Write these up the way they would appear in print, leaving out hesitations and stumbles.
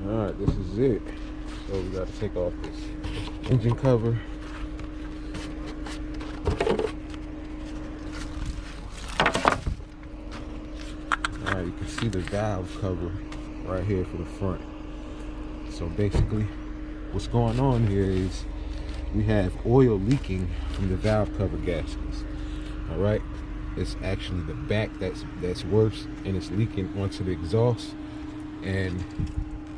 Alright, this is it. So we got to take off this engine cover. Alright, you can see the valve cover right here for the front. So basically, what's going on here is we have oil leaking from the valve cover gaskets. Alright, it's actually the back that's worse, and it's leaking onto the exhaust, and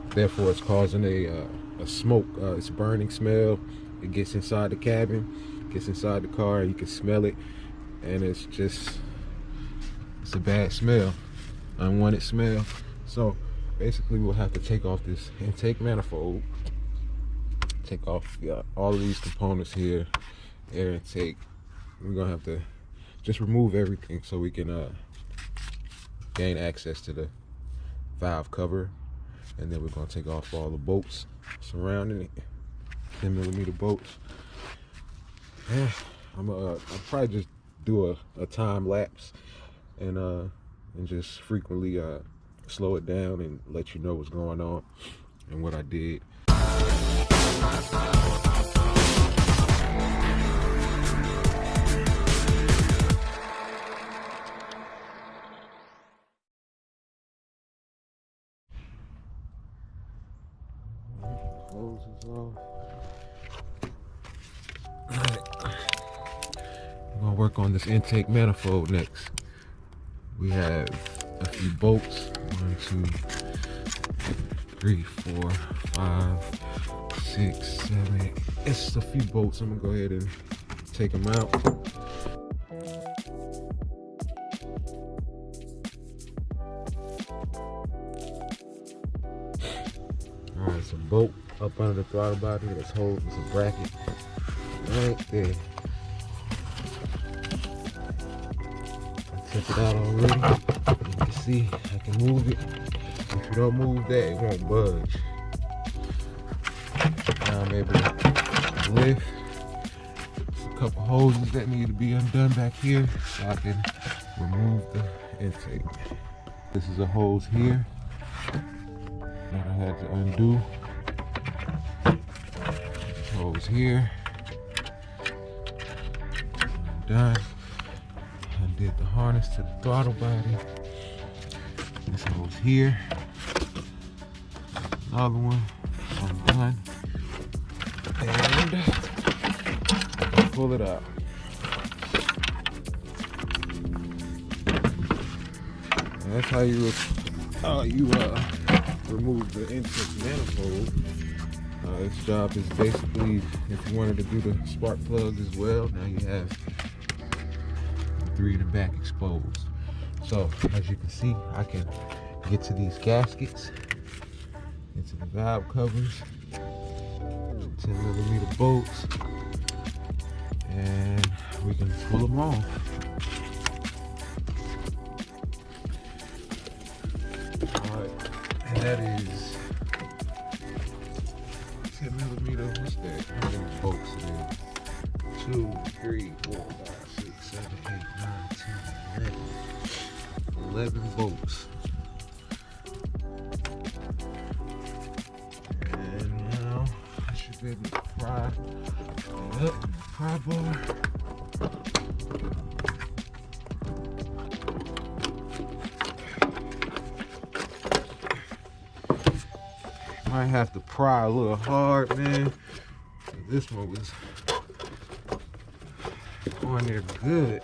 therefore it's causing a smoke. It's burning smell. It gets inside the cabin, gets inside the car, you can smell it, and it's a bad smell, unwanted smell. So basically we'll have to take off this intake manifold, take off all of these components here, air intake. We're gonna have to just remove everything so we can gain access to the valve cover, and then we're gonna take off all the bolts surrounding it, 10mm bolts. And I'll probably just do a time lapse and just frequently slow it down and let you know what's going on and what I did. Closes off. Alright, we're gonna work on this intake manifold next. We have a few bolts. 1, 2, 3, 4, 5, 6, 7, 8. It's a few bolts. I'm gonna go ahead and take them out. Alright, it's a bolt up under the throttle body that's holding, it's a bracket right there. I took it out already. You can see I can move it. If you don't move that, it won't budge. Now I'm able to lift. There's a couple hoses that need to be undone back here so I can remove the intake. This is a hose here that I had to undo. Hose here. I'm done. Undid the harness to the throttle body. This hose here. Another one. I'm done. And I pull it out. And that's how you remove the intake manifold. Its job is basically, if you wanted to do the spark plugs as well, now you have the 3 in the back exposed. So as you can see, I can get to these gaskets, into the valve covers, 10mm bolts, and we can pull them off. Alright, and that is 10mm, what's that? How many bolts in? 2, 3, 4, 5, 6, 7, 8, 9, 10, 11 bolts. And now I should be able to pry it up, pry bar. Might have to pry a little hard, man. This one was going there good.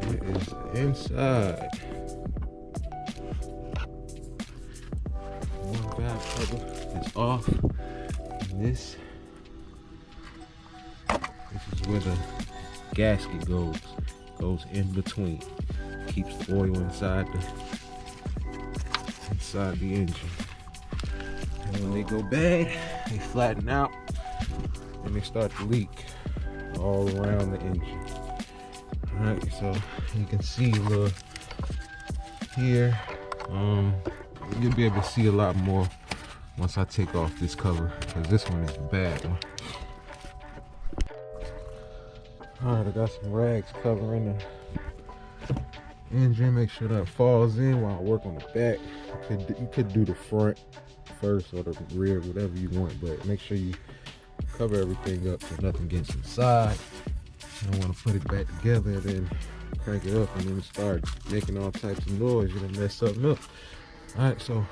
It is inside. One valve cover is off. And this is where the gasket goes in between. Keeps the oil inside the engine. And when they go bad, they flatten out and they start to leak all around the engine. Alright, so you can see a little here. You'll be able to see a lot more once I take off this cover, because this one is a bad one. Alright, I got some rags covering the engine. Make sure that falls in while I work on the back. You could do the front first or the rear, whatever you want, but make sure you cover everything up so nothing gets inside. I don't want to put it back together and then crank it up and then start making all types of noise. You're gonna mess something up. Alright, so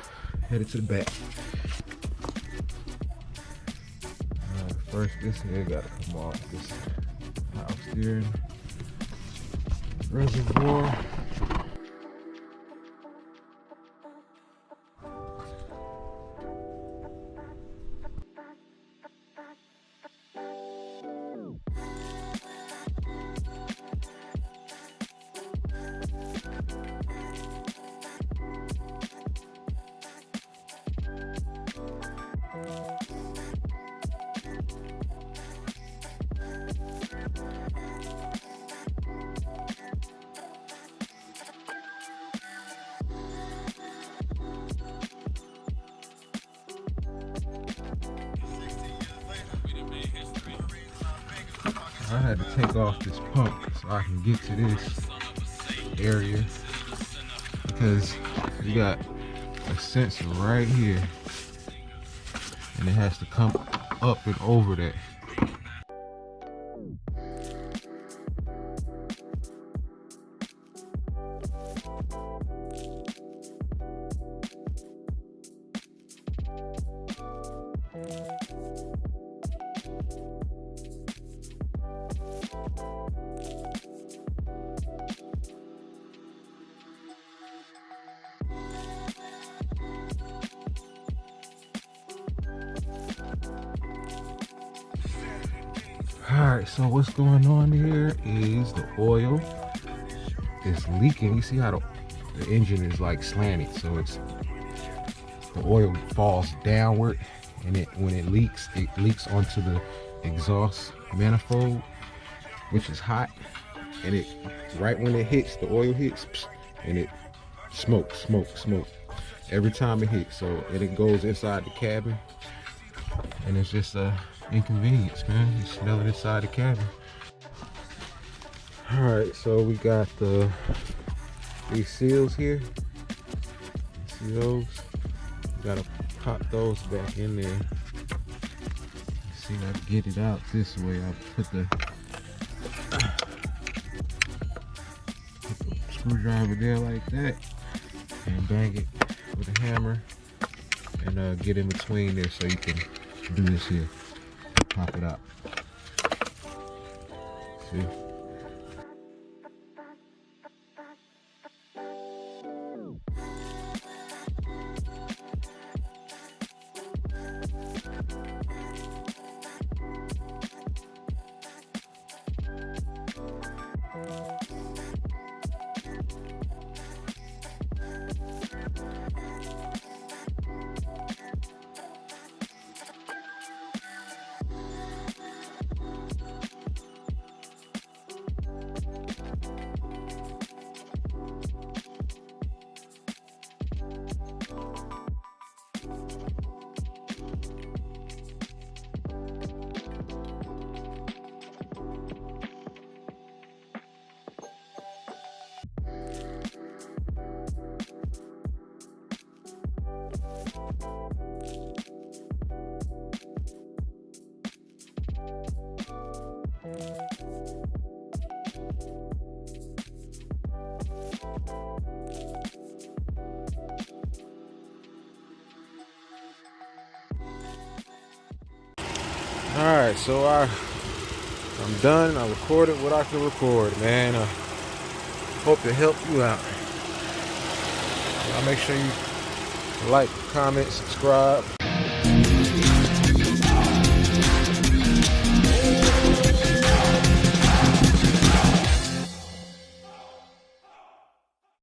headed to the back. First, this here gotta come off. This power steering reservoir. I had to take off this pump so I can get to this area, because you got a sensor right here and it has to come up and over that. Alright, so what's going on here is the oil is leaking. You see how the engine is like slanted, so the oil falls downward, and when it leaks onto the exhaust manifold, which is hot, and right when it hits, the oil hits, and it smoke every time it hits. So it goes inside the cabin, and it's just a inconvenience, man. You smell it inside the cabin. All right, so we got these seals here. See those? You gotta pop those back in there. See, I get it out this way. I put the screwdriver there like that, and bang it with a hammer, and get in between there so you can do this here. Pop it out. See? Alright, so I'm done. I recorded what I could record, man. Hope to help you out. Make sure you like, comment, subscribe.